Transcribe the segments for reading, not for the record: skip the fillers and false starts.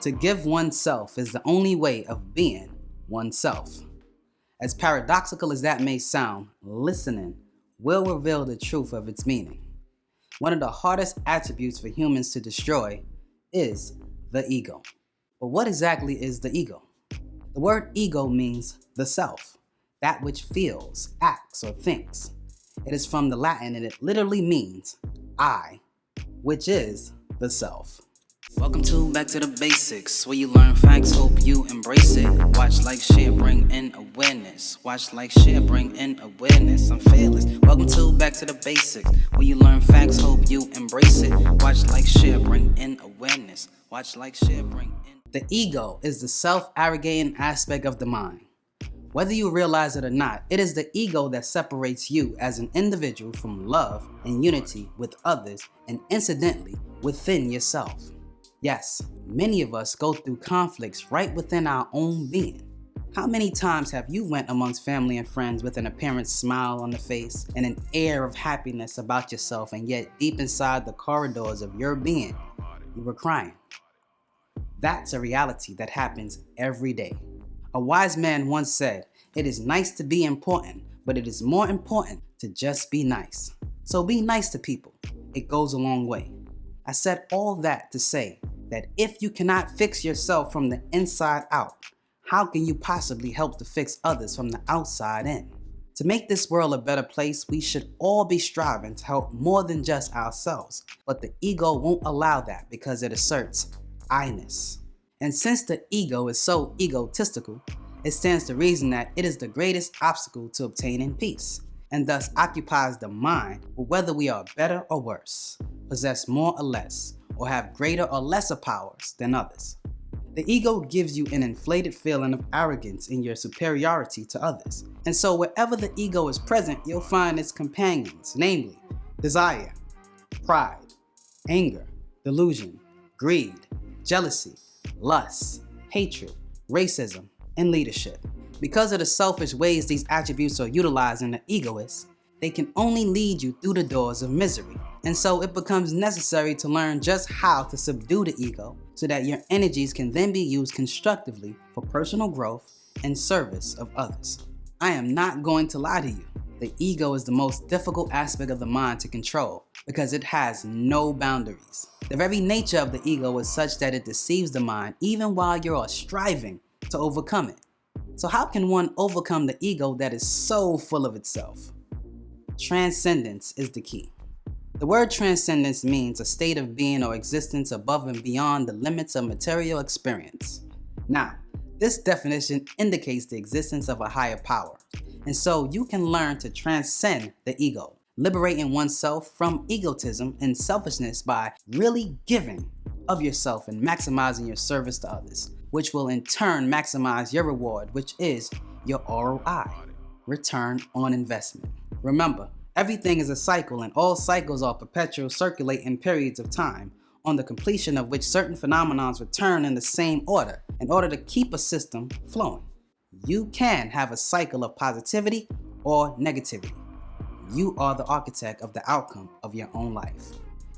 To give oneself is the only way of being oneself. As paradoxical as that may sound, listening will reveal the truth of its meaning. One of the hardest attributes for humans to destroy is the ego. But what exactly is the ego? The word ego means the self, that which feels, acts, or thinks. It is from the Latin and it literally means I, which is the self. Welcome to Back to the Basics, where you learn facts, hope you embrace it. Watch, like, share, bring in awareness. Watch, like, share, bring in awareness. I'm fearless. Welcome to Back to the Basics, where you learn facts, hope you embrace it. Watch, like, share, bring in awareness. Watch, like, share, bring in. The ego is the self-arrogating aspect of the mind. Whether you realize it or not, it is the ego that separates you as an individual from love and unity with others and incidentally within yourself. Yes, many of us go through conflicts right within our own being. How many times have you went amongst family and friends with an apparent smile on the face and an air of happiness about yourself, and yet deep inside the corridors of your being, you were crying? That's a reality that happens every day. A wise man once said, "It is nice to be important, but it is more important to just be nice." So be nice to people. It goes a long way. I said all that to say that if you cannot fix yourself from the inside out, how can you possibly help to fix others from the outside in? To make this world a better place, we should all be striving to help more than just ourselves. But the ego won't allow that because it asserts I-ness. And since the ego is so egotistical, it stands to reason that it is the greatest obstacle to obtaining peace, and thus occupies the mind with whether we are better or worse, possess more or less, or have greater or lesser powers than others. The ego gives you an inflated feeling of arrogance in your superiority to others. And so wherever the ego is present, you'll find its companions, namely desire, pride, anger, delusion, greed, jealousy, lust, hatred, racism, and leadership. Because of the selfish ways these attributes are utilized in the egoist, they can only lead you through the doors of misery. And so it becomes necessary to learn just how to subdue the ego so that your energies can then be used constructively for personal growth and service of others. I am not going to lie to you. The ego is the most difficult aspect of the mind to control because it has no boundaries. The very nature of the ego is such that it deceives the mind even while you are striving to overcome it. So how can one overcome the ego that is so full of itself? Transcendence is the key. The word transcendence means a state of being or existence above and beyond the limits of material experience. Now, this definition indicates the existence of a higher power, and so you can learn to transcend the ego, liberating oneself from egotism and selfishness by really giving of yourself and maximizing your service to others, which will in turn maximize your reward, which is your ROI, return on investment. Remember, everything is a cycle, and all cycles are perpetual circulating periods of time, on the completion of which certain phenomena return in the same order in order to keep a system flowing. You can have a cycle of positivity or negativity. You are the architect of the outcome of your own life.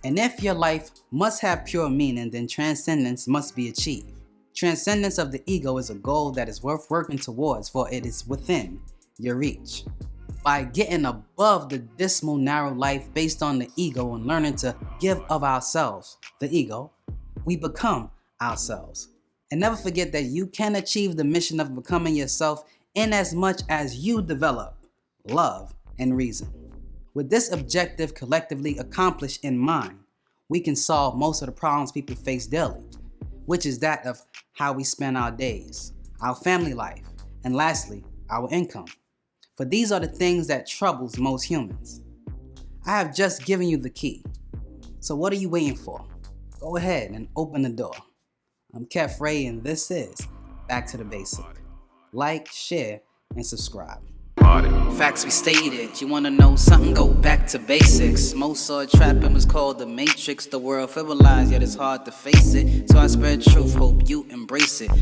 And if your life must have pure meaning, then transcendence must be achieved. Transcendence of the ego is a goal that is worth working towards, for it is within your reach. By getting above the dismal, narrow life based on the ego and learning to give of ourselves, the ego, we become ourselves. And never forget that you can achieve the mission of becoming yourself in as much as you develop love and reason. With this objective collectively accomplished in mind, we can solve most of the problems people face daily, which is that of how we spend our days, our family life, and lastly, our income. For these are the things that troubles most humans. I have just given you the key. So what are you waiting for? Go ahead and open the door. I'm Kev Ray, and this is Back to the Basic. Like, share, and subscribe. Facts we stated. You wanna know something? Go back to basics. Most saw a trap and was called the Matrix. The world frivolized, yet it's hard to face it. So I spread truth, hope you embrace it.